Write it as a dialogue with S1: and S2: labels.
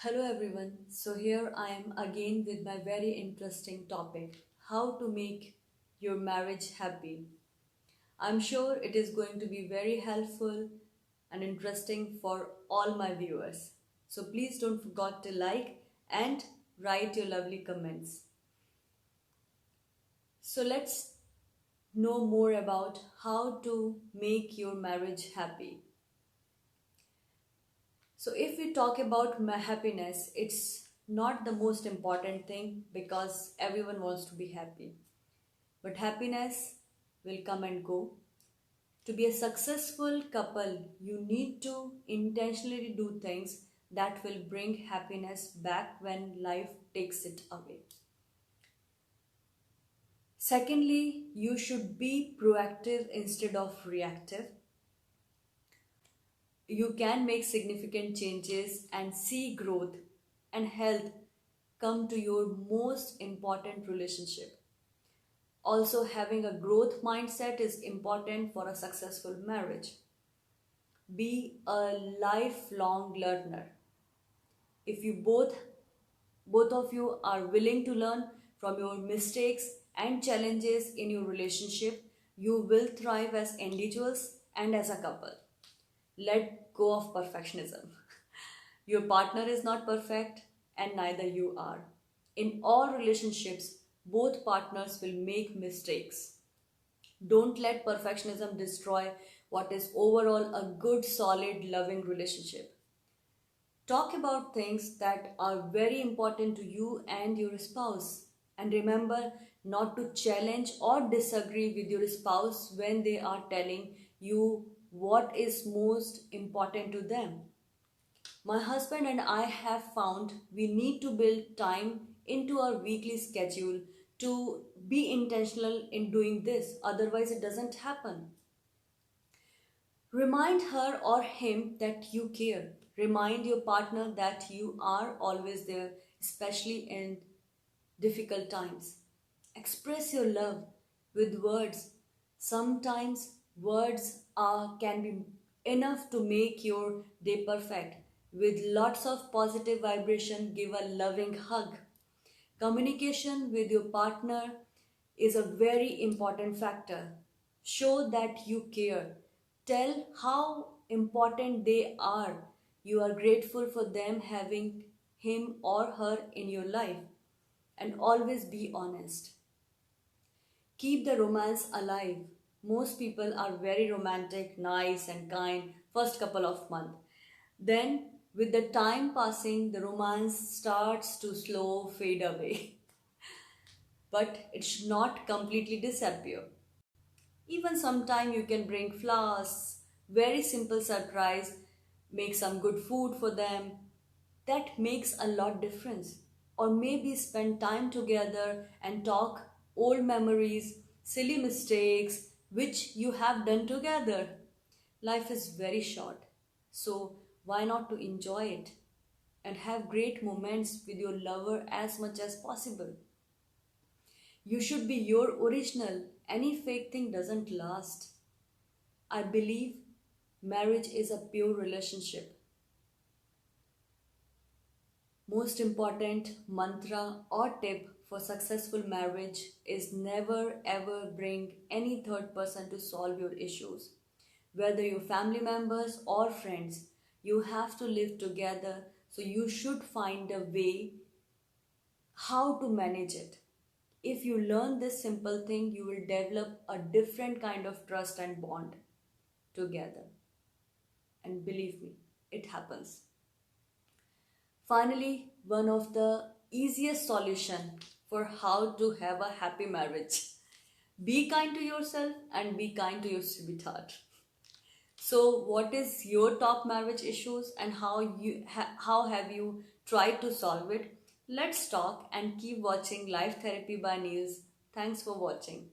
S1: Hello everyone. So here I am again with my very interesting topic, how to make your marriage happy. I'm sure it is going to be very helpful and interesting for all my viewers. So please don't forget to like and write your lovely comments. So let's know more about how to make your marriage happy. So, if we talk about happiness, it's not the most important thing because everyone wants to be happy. But happiness will come and go. To be a successful couple, you need to intentionally do things that will bring happiness back when life takes it away. Secondly, you should be proactive instead of reactive. You can make significant changes and see growth and health come to your most important relationship. Also, having a growth mindset is important for a successful marriage. Be a lifelong learner. If you both of you are willing to learn from your mistakes and challenges in your relationship, you will thrive as individuals and as a couple. Let go of perfectionism. Your partner is not perfect and neither you are. In all relationships, both partners will make mistakes. Don't let perfectionism destroy what is overall a good, solid, loving relationship. Talk about things that are very important to you and your spouse. And remember not to challenge or disagree with your spouse when they are telling you what is most important to them. My husband and I have found we need to build time into our weekly schedule to be intentional in doing this, otherwise, it doesn't happen. Remind her or him that you care. Remind your partner that you are always there, especially in difficult times. Express your love with words. Sometimes can be enough to make your day perfect. With lots of positive vibration, give a loving hug. Communication with your partner is a very important factor. Show that you care. Tell how important they are. You are grateful for them having him or her in your life. And always be honest. Keep the romance alive. Most people are very romantic, nice, and kind first couple of months. Then, with the time passing, the romance starts to slow fade away. But it should not completely disappear. Even sometime you can bring flowers, very simple surprise, make some good food for them. That makes a lot difference. Or maybe spend time together and talk old memories, silly mistakes which you have done together. Life is very short, so why not to enjoy it and have great moments with your lover as much as possible. You should be your original. Any fake thing doesn't last. I believe marriage is a pure relationship. Most important mantra or tip for successful marriage is never ever bring any third person to solve your issues. Whether your family members or friends, you have to live together, so you should find a way how to manage it. If you learn this simple thing, you will develop a different kind of trust and bond together. And believe me, it happens. Finally, one of the easiest solution for how to have a happy marriage. Be kind to yourself and be kind to your sweetheart. So, what is your top marriage issues and how have you tried to solve it? Let's talk and keep watching Life Therapy by Niels. Thanks for watching.